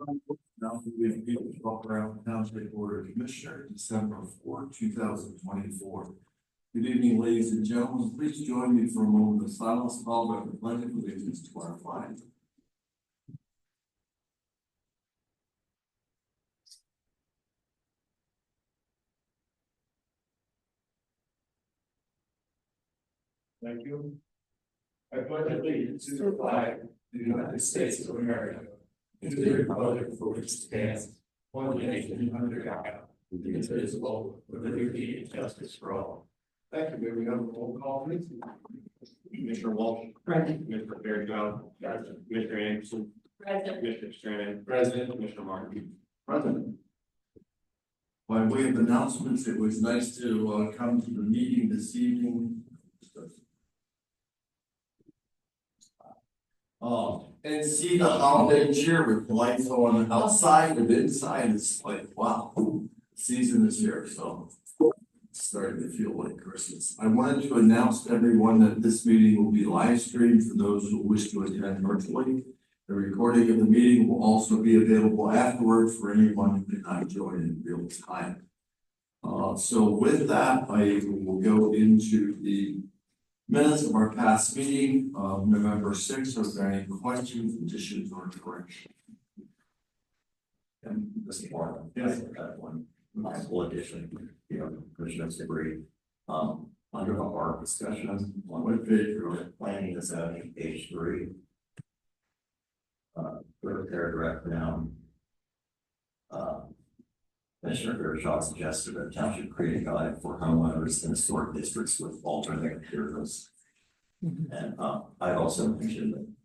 Now we have people walk around Township Board of Commissioners, December 4, 2024. Good evening, ladies and gentlemen. Please join me for a moment of silence, followed by the pledge of allegiance to our flag. Thank you. I pledge allegiance to the flag of the United States of America, and to the republic for which it stands, one nation under God, indivisible, with liberty and justice for all. Thank you. May we have a roll call, please? Commissioner Walsh. Present. Commissioner Fairchild. Present. Commissioner Anderson. Present. Commissioner Strand. Present. Commissioner Martin. Present. By way of announcements, it was nice to come to the meeting this evening. And see the holiday cheer with lights on outside and inside. It's like, wow, the season is here, so it's starting to feel like Christmas. I wanted to announce to everyone that this meeting will be live streamed for those who wish to attend virtually. The recording of the meeting will also be available afterwards for anyone who did not join in real time. So with that, I will go into the minutes of our past meeting of November 6th. Are there any questions, additions, or corrections? And this morning, yes, that one possible addition, Commissioner's degree. Under the art discussion, on what page are we? planning and zoning, page 3. Third paragraph down. Commissioner Fairchild suggested that township create a guide for homeowners in historic districts with alternate materials. And I've also mentioned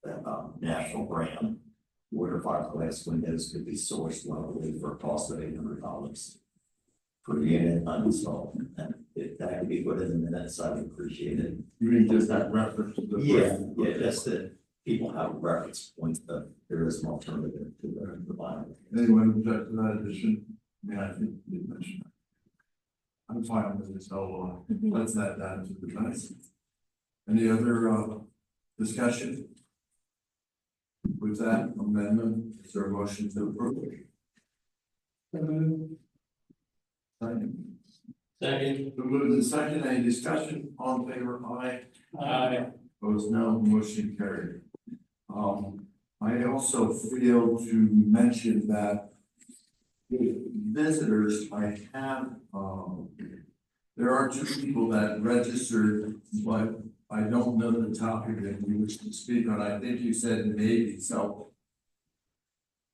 that national brand wood or fiberglass windows could be sourced locally for a cost of $800 per unit uninstalled. And if that could be put in the minutes, I'd appreciate it. You mean just that reference to the Yeah, just that people have a reference point that there is an alternative to the vinyl. Anyone object to that addition? Yeah, I think you mentioned that. I'm fine with it, so let's add that to the minutes. Any other discussion? With that amendment, is there a motion to approve? Second. Second. Moved in second. Any discussion? All in favor? Aye. Aye. Opposed? No. Motion carried. I also failed to mention that visitors, I have, there are 2 people that registered, but I don't know the topic that you wish to speak on. I think you said maybe, so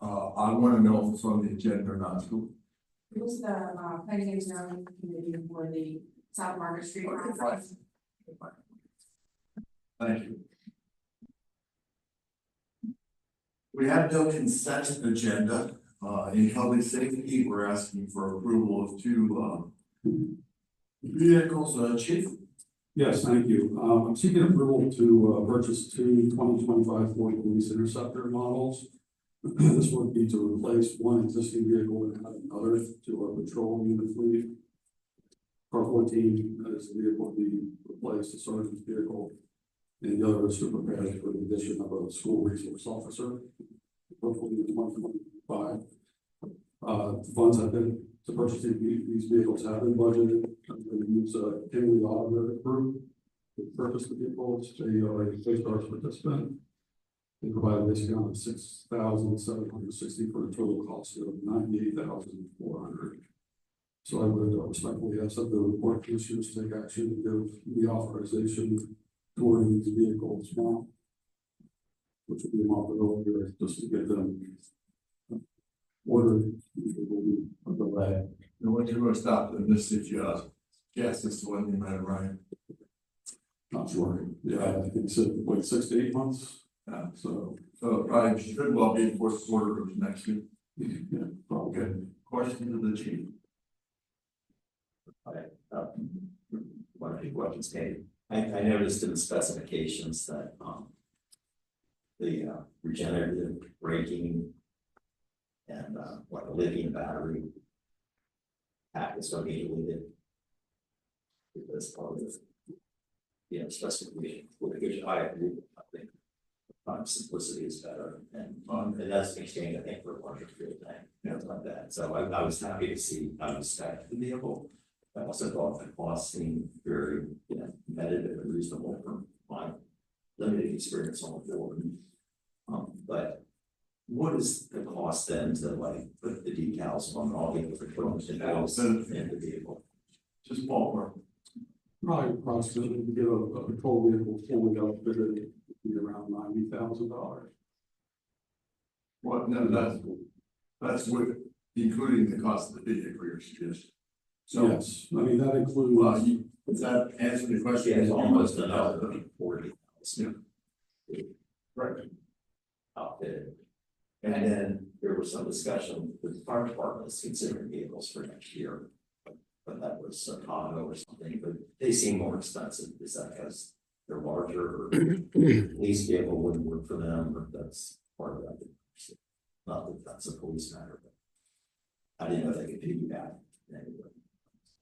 I want to know if it's on the agenda or not. It was the planning and zoning committee for the South Market Street. Thank you. We have no consent agenda. In public safety, we're asking for approval of 2 vehicles. Chief? Yes, thank you. I'm seeking approval to purchase 2 2025 Ford Police Interceptor models. This would be to replace 1 existing vehicle and add another to our patrol unit fleet. Car 14 is the vehicle to be replaced, the sergeant's vehicle, and the other is to prepare for the addition of a school resource officer. Hopefully in 2025. The funds have been to purchase these vehicles have been budgeted. I'm going to use Kimberly Automotive Group to purchase the vehicles. They are a first participant. They provide a discount of $6,760 for a total cost of $98,400. So I would respectfully ask that the report commissioners take action to give the authorization to order these vehicles now, which will be a month earlier, just to get them ordered. It will be a delay. And when you're going to stop in this situation, yes, it's the one you might have right. Not sure. Yeah, I think it's like 6 to 8 months. Yeah, so it probably should well be fourth quarter of next year. Yeah, probably. Good. Question to the chief. One of the questions came. I noticed in the specifications that the regenerative braking and like a lithium battery pack is going to be deleted because part of the specification, which I agree with, I think simplicity is better, and that's an exchange, I think, for a larger field thing, things like that. So I was happy to see how you stacked the vehicle. I also thought the cost seemed very, competitive and reasonable from my limited experience on the board. But what is the cost then to like put the decals on all the different in the vehicle? Just ballpark. Probably approximately to get a patrol vehicle fully outfitted, it'd be around $90,000. What, no, that's with, including the cost of the vehicle, you're suggesting. So, Yes, I mean, that includes. does that answer the question? It's almost another 40,000. Right. Outfitted. And then there was some discussion with the fire department is considering vehicles for next year. But that was a Tahoe or something, but they seem more expensive. Is that because they're larger or police vehicle wouldn't work for them, or that's part of that? Not that that's a police matter, but I didn't know if they could piggyback anyway.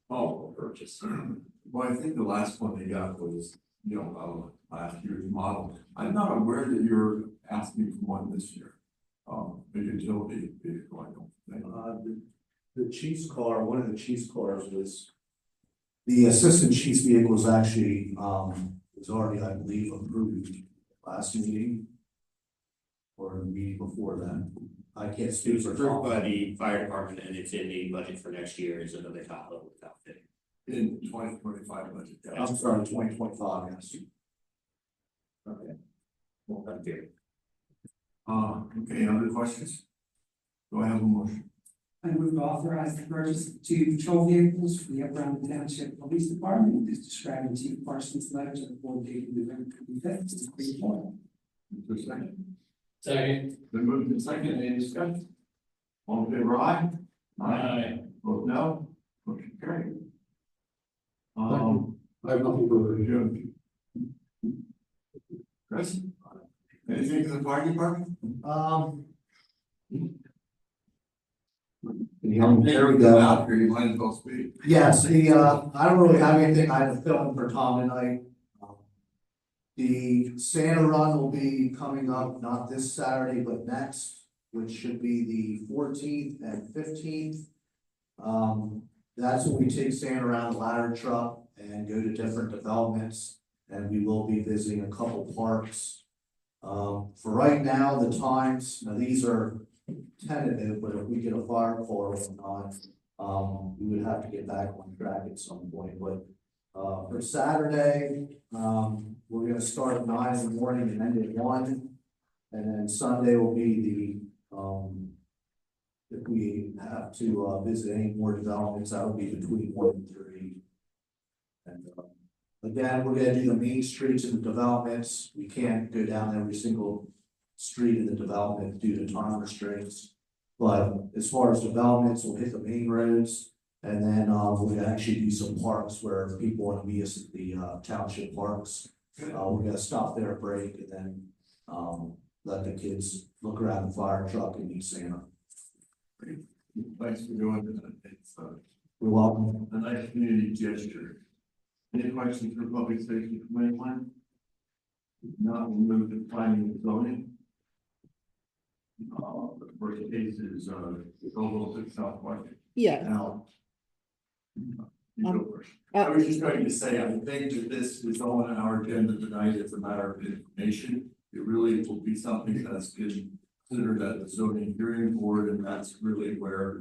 Oh, purchase. Well, I think the last one they got was, last year's model. I'm not aware that you're asking for one this year. A utility vehicle, I don't think. The chief's car, one of the chief's cars was, the assistant chief's vehicle was actually, was already, I believe, approved last meeting. Or the meeting before then. I can't It speak was for approved Tom. by the fire department and it's in the budget for next year is another top level outfit. In 2025 budget. Yeah. I'm sorry, 2025, yes. Okay. Well, thank you. Okay, other questions? Do I have a motion? I move to authorize the purchase of 2 patrol vehicles for the Upper Island Township Police Department as described in Chief Parsons' letter to the board dated November 25th, 2024. Is there a second? Second. Been moved and second, any discussion? All in favor, aye? Vote no, motion carried. I have nothing further. Jim. Chris? Anything from the fire department? There we go. Out here, you might as well speak. Yes, I don't really have anything I have to film for Tom tonight. The Santa Run will be coming up, not this Saturday, but next, which should be the 14th and 15th. That's when we take Santa around the ladder truck and go to different developments, and we will be visiting a couple parks. For right now, the times, now these are tentative, but if we get a fire call or whatnot, we would have to get back on track at some point, but for Saturday, we're gonna start at 9 in the morning and end at 1. And then Sunday will be if we have to visit any more developments, that will be between 1 and 3. And again, we're gonna do the main streets in the developments. We can't go down every single street in the development due to time restraints. But as far as developments, we'll hit the main roads. And then we'll actually do some parks where people want to meet us at the township parks. We're gonna stop there, break, and then let the kids look around the fire truck and meet Santa. Thanks for doing that. It's You're welcome. a nice community gesture. Any questions for public safety from anyone? If not, we'll move to planning and zoning. The first case is Global 6 Southwest. Yeah. Now. You go first. I was just going to say, I think that this is on our agenda tonight as a matter of information. It really will be something that's been considered at the zoning hearing board, and that's really where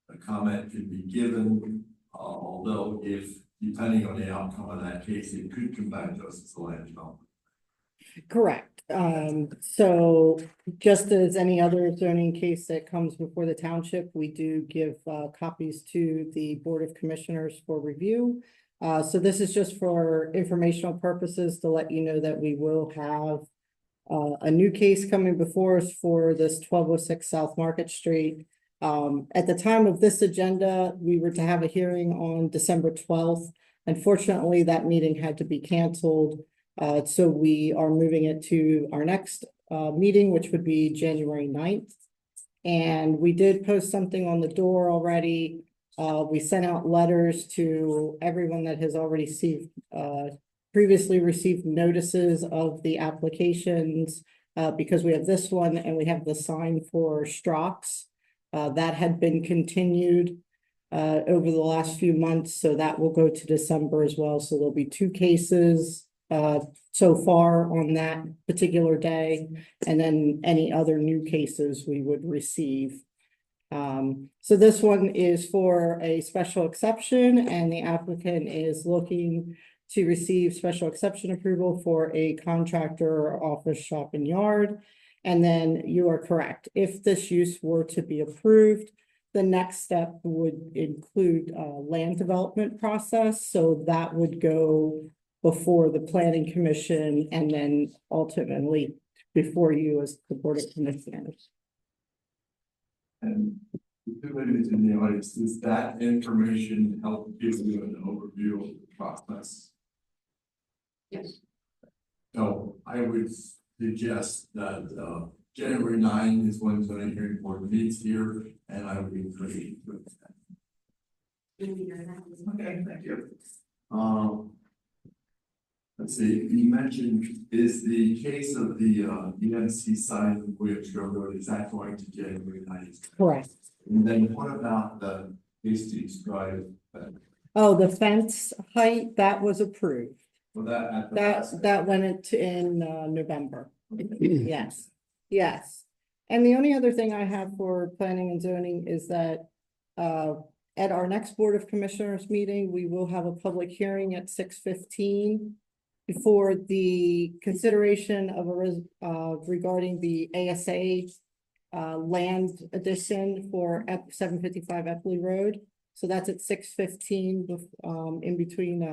a comment can be given. Although if, depending on the outcome of that case, it could come back to us as a land development. Correct. So just as any other zoning case that comes before the township, we do give copies to the Board of Commissioners for review. So this is just for informational purposes to let you know that we will have a new case coming before us for this 1206 South Market Street. At the time of this agenda, we were to have a hearing on December 12th. Unfortunately, that meeting had to be canceled. So we are moving it to our next meeting, which would be January 9th. And we did post something on the door already. We sent out letters to everyone that has already previously received notices of the applications because we have this one and we have the sign for Strox. That had been continued over the last few months, so that will go to December as well. So there'll be 2 cases so far on that particular day, and then any other new cases we would receive. So this one is for a special exception, and the applicant is looking to receive special exception approval for a contractor office shop and yard. And then you are correct. If this use were to be approved, the next step would include a land development process. So that would go before the planning commission and then ultimately before you as the board of commissioners. And the ladies in the audience, does that information help give you an overview of the process? Yes. So I would suggest that January 9 is when zoning hearing board meets here, and I would agree with that. Okay, thank you. Let's see, you mentioned, is the case of the ENC sign in Williams Road, is that going to January 9th? Correct. And then what about the Hastings Drive? Oh, the fence height, that was approved. Well, that at the last- That went in November. Yes, yes. And the only other thing I have for planning and zoning is that at our next Board of Commissioners meeting, we will have a public hearing at 6:15 for the consideration of regarding the ASA land addition for 755 Epley Road. So that's at 6:15 in between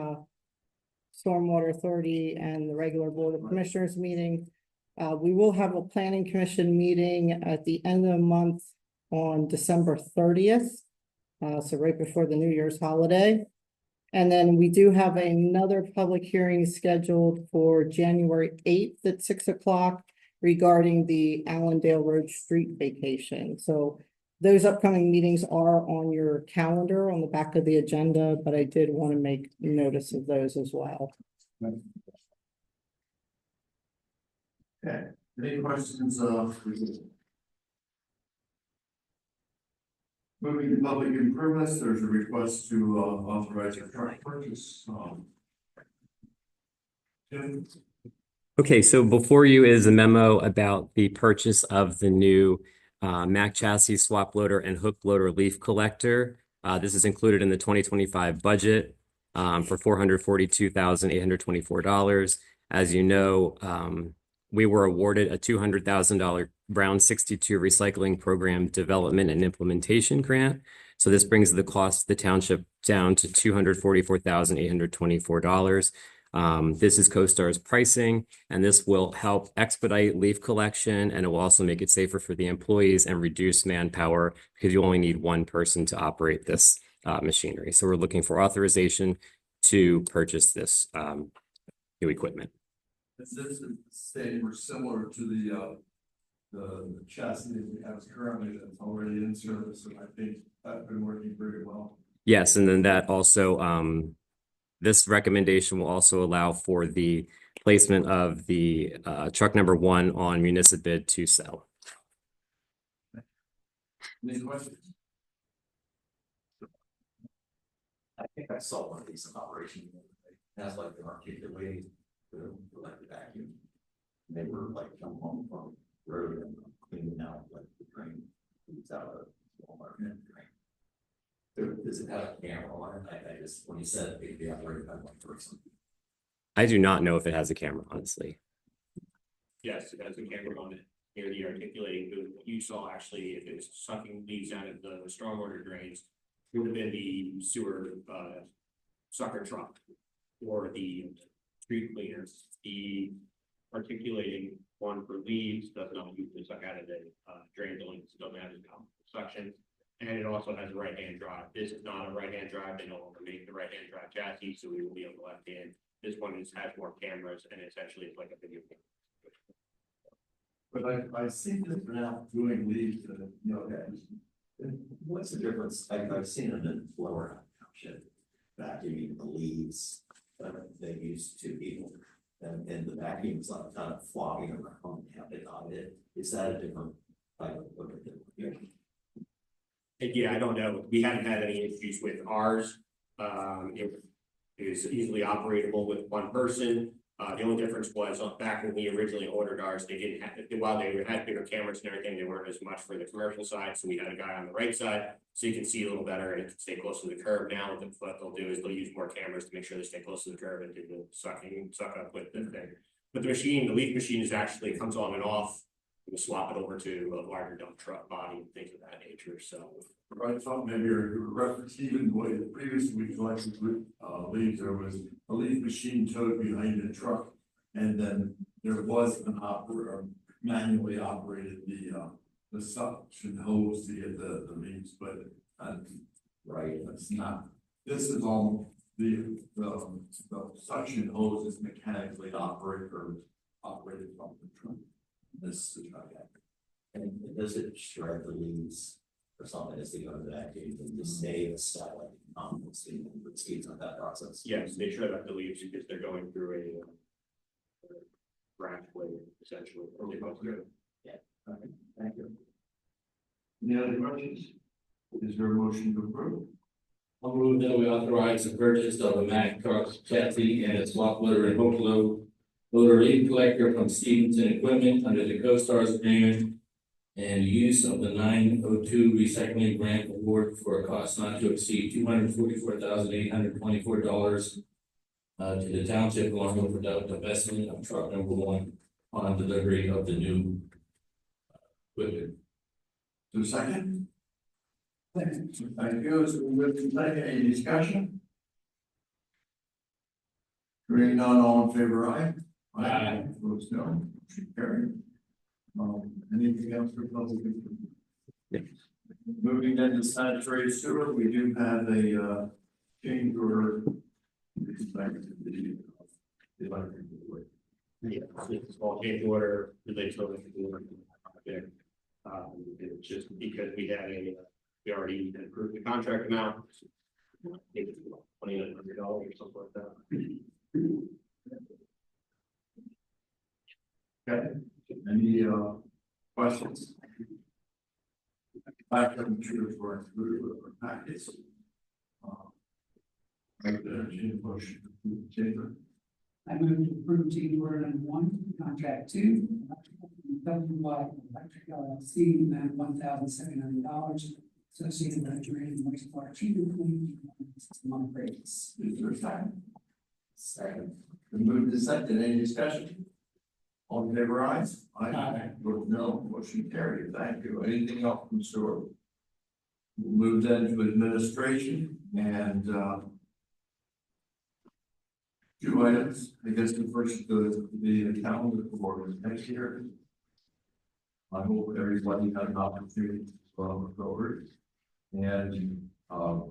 Stormwater Authority and the regular Board of Commissioners meeting. We will have a planning commission meeting at the end of the month on December 30th. So right before the New Year's holiday. And then we do have another public hearing scheduled for January 8th at 6 o'clock regarding the Allendale Road Street vacation. So those upcoming meetings are on your calendar on the back of the agenda, but I did want to make notice of those as well. Okay, any questions for you? Moving to public improvements, there's a request to authorize a truck purchase. Jim? Okay, so before you is a memo about the purchase of the new Mack chassis swap loader and hook loader leaf collector. This is included in the 2025 budget for $442,824. As you know, we were awarded a $200,000 Brown 62 recycling program development and implementation grant. So this brings the cost of the township down to $244,824. This is CoStar's pricing, and this will help expedite leaf collection, and it will also make it safer for the employees and reduce manpower because you only need one person to operate this machinery. So we're looking for authorization to purchase this new equipment. Is this the same or similar to the chassis that we have currently that's already in service, and I think that's been working pretty well. Yes, and then that also this recommendation will also allow for the placement of the truck number 1 on municipal bid to sell. Any questions? I think I saw one of these in operation. It has like an articulated, like the vacuum. They were like come home from road and cleaning out like the drain. It's out of Walmart and drain. Does it have a camera on it? I just, when you said it could be operated by one person. I do not know if it has a camera, honestly. Yes, it has a camera on it near the articulating booth. What you saw actually, if it was sucking leaves out of the stormwater drains, would have been the sewer sucker truck or the street cleaners. The articulating one for leaves does not use the suck out of the drain buildings, doesn't have the suction. And it also has a right-hand drive. This is not a right-hand drive. They no longer make the right-hand drive chassis, so we will be on the left hand. This one has more cameras, and essentially it's like a video camera. But I see this now doing leaves, What's the difference? I've seen them in Florida, vacuuming the leaves. They use 2 people, and the vacuum's not kind of flopping around. You have they got it. Is that a different type of equipment? Yeah, I don't know. We haven't had any issues with ours. It is easily operatable with one person. The only difference was back when we originally ordered ours, they didn't have, while they had bigger cameras and everything, they weren't as much for the commercial side. So we had a guy on the right side, so you can see a little better and it can stay close to the curb. Now what they'll do is they'll use more cameras to make sure they stay close to the curb and do the suck up with the thing. But the machine, the leaf machine is actually comes on and off. We swap it over to a larger dump truck body and things of that nature, so. I thought maybe you're referencing even the way that previously we collected leaves, there was a leaf machine towed behind the truck. And then there was an operator manually operated the suction hose to get the leaves, but Right. that's not, this is all the suction hose is mechanically operated from the truck. This is And does it shred the leaves or something as they go to that cave and just stay solid? Speeds on that process. Yes, they shred up the leaves because they're going through a branch blade essentially. Or they both go. Okay, thank you. Any other questions? Is there a motion to approve? I'll move that we authorize the purchase of a Mack truck chassis and a swap loader and hook loader leaf collector from Stevenson Equipment under the CoStarz agreement and use of the 902 recycling grant award for a cost not to exceed $244,824 to the township along with the investment of truck number 1 on delivery of the new equipment. To second? Thank you. So we'll take any discussion? Hearing none, all in favor, aye? Aye. Opposed, no. Motion carried. Anything else for public? Moving into sanitary sewer, we do have a change order. Respect to the electric board. Yeah, it's a small change order related to the project. It's just because we already approved the contract amount. I think it's about $2,900 or something like that. Okay, any questions? Back to the truth for packets. Right there, Jim Bush, Chamber. I move to approve change order number 1, contract 2, WY Electric LLC, in the amount of $1,700 associated with draining wastewater treatment plant system upgrades. Is there a second? Second. The move is second, any discussion? All in favor, aye? Aye. Vote no, motion carried, thank you. Anything else from sewer? We'll move then to administration and two items. I guess the first, the calendar for next year. I hope everybody had an opportunity to look over it. And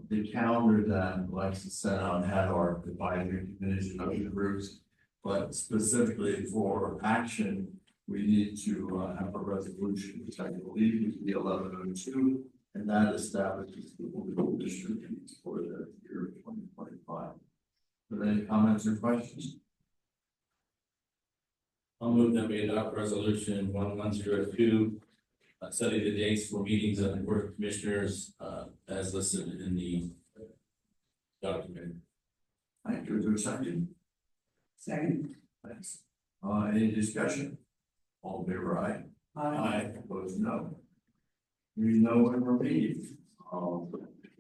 the calendar that Alexa sent out had our advisory committees and other groups, but specifically for action, we need to have a resolution, which I believe is the 1102, and that establishes the local district for the year 2025. Are there any comments or questions? I'll move that we adopt resolution 1102, setting the dates for meetings of the Board of Commissioners, as listed in the document. Thank you. Is there a second? Second. Thanks. Any discussion? All in favor, aye? Aye. Opposed, no. We know when we're meeting.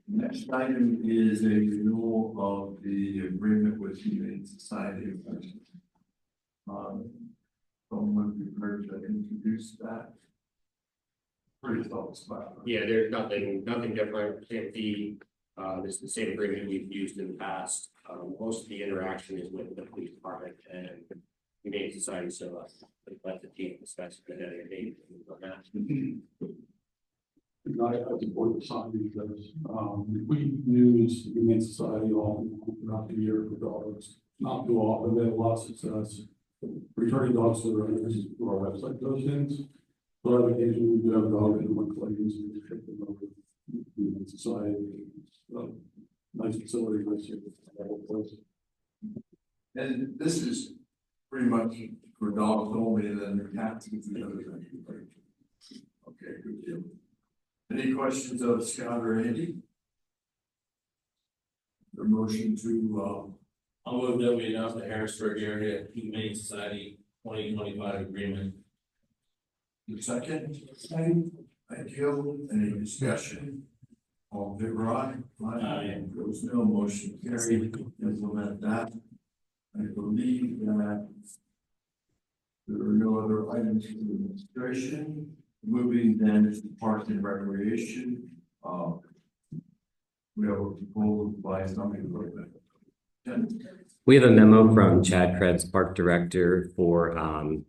Next item is a renewal of the agreement with Humane Society of America. Someone prepared to introduce that. Pretty thoughts about it. Yeah, there's nothing different. Same fee. This is the same agreement we've used in the past. Most of the interaction is with the police department and Humane Society, so let the team discuss the date on that. I support the sign because we use the Humane Society all throughout the year for dogs. Not too often, they have a lot of success. Returning dogs to our website, those things. But on occasion, we do have a dog in one claims and we take them over to Humane Society. Nice facility, nice place. And this is pretty much for dogs only, and then the cats is the other thing. Okay, good deal. Any questions of Scott or Andy? The motion to, I'll move that we adopt the Harrisburg Area Humane Society 2025 agreement. second, Second. thank you. Any discussion? All in favor, aye? Aye. There was no motion carried, implement that. I believe that there are no other items for the administration. Moving then to Parks and Recreation. We have a proposal by something like that. We have a memo from Chad Krebs, Park Director, for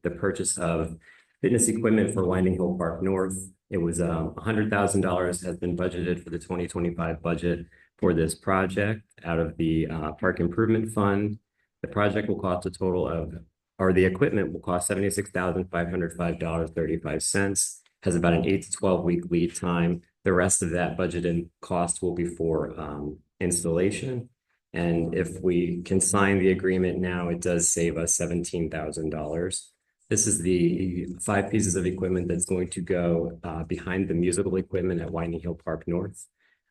the purchase of fitness equipment for Winding Hill Park North. It was $100,000 has been budgeted for the 2025 budget for this project out of the Park Improvement Fund. The project will cost a total of, or the equipment will cost $76,505.35. Has about an 8 to 12 week lead time. The rest of that budgeted cost will be for installation. And if we can sign the agreement now, it does save us $17,000. This is the 5 pieces of equipment that's going to go behind the musical equipment at Winding Hill Park North.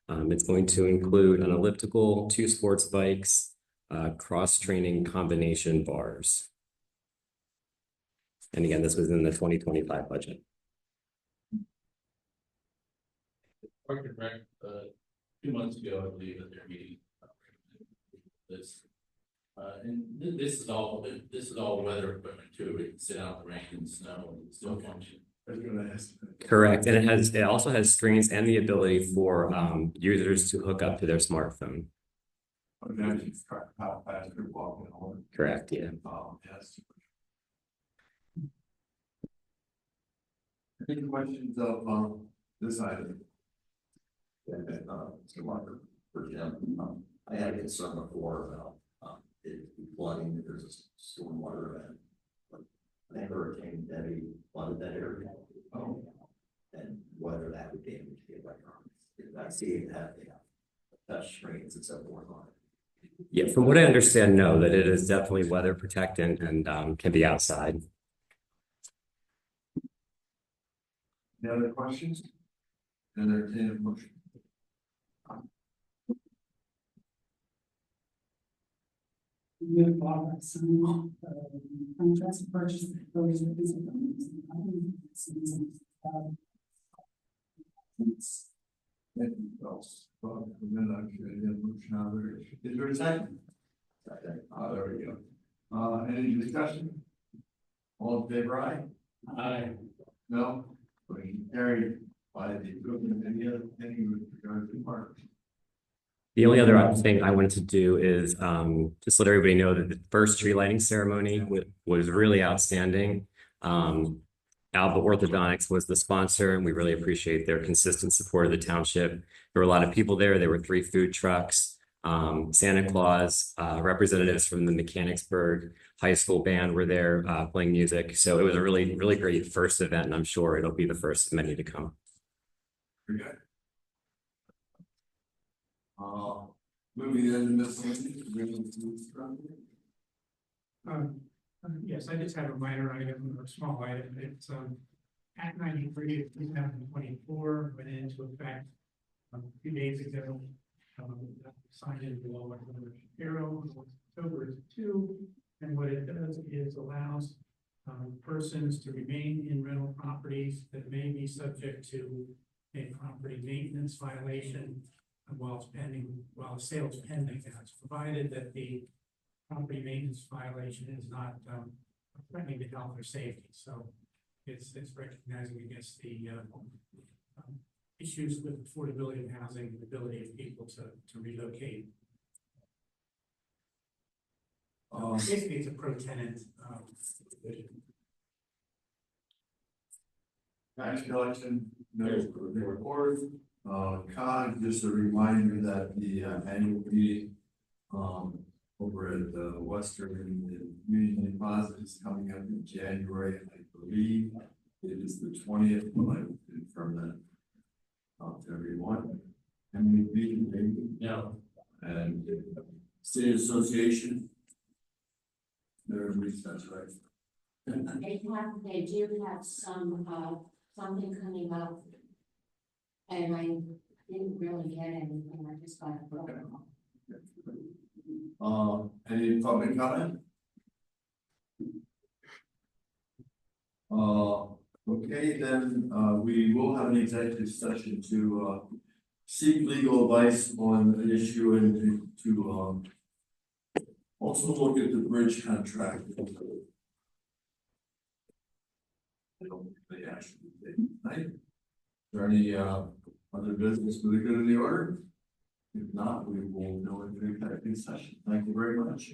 It's going to include an elliptical, 2 sports bikes, cross-training combination bars. And again, this was in the 2025 budget. Park and Rec, 2 months ago, I believe, at their meeting. This, and this is all weather equipment too. It can sit out the rain and snow and still function. Correct, and it also has screens and the ability for users to hook up to their smartphone. How fast they're walking on. Correct, yeah. Yes. Any questions of this item? Mr. Walker, for Jim, I had a concern before about it flooding, if there's a stormwater event. But I think Hurricane Debbie flooded that area. And whether that would damage the electronics. I see it had touch screens and so forth on it. Yeah, from what I understand, no, that it is definitely weather protectant and can be outside. Any other questions? Entertain a motion. We have bought some contracts to purchase those of these. Thank you, Charles. Well, then I should have a motion out there. Is there a second? Second. There we go. Any discussion? All in favor, aye? Aye. No? Motion carried by the equipment. Any other thing with regard to parks? The only other thing I wanted to do is just let everybody know that the first tree lighting ceremony was really outstanding. Alba Orthodontics was the sponsor, and we really appreciate their consistent support of the township. There were a lot of people there. There were 3 food trucks, Santa Claus, representatives from the Mechanicsburg High School band were there playing music. So it was a really, really great first event, and I'm sure it'll be the first of many to come. Very good. Moving then to miscellaneous. Yes, I just have a minor item, or a small item. It's Act 93 of 2024 went into effect a few days ago. Signed into law by Governor Shapiro on October 2, and what it does is allows persons to remain in rental properties that may be subject to a property maintenance violation while the sale is pending. It's provided that the property maintenance violation is not threatening to health or safety. So it's recognizing against the issues with affordability of housing and the ability of people to relocate. Basically, it's a pro-tenant provision. Tax collection, no report. Con, just a reminder that the annual meeting over at the Western Union Deposit is coming up in January. I believe it is the 20th. But I will confirm that to everyone. MVP, maybe? No. And State Association. They're in recess, right? They do have some, something coming up. And I didn't really get anything, I just got a book. Any public comment? Okay, then, we will have an executive session to, seek legal advice on an issue and to, also look at the bridge contract. I don't think they actually did, right? Is there any, other business for the good of the order? If not, we will go into executive session. Thank you very much.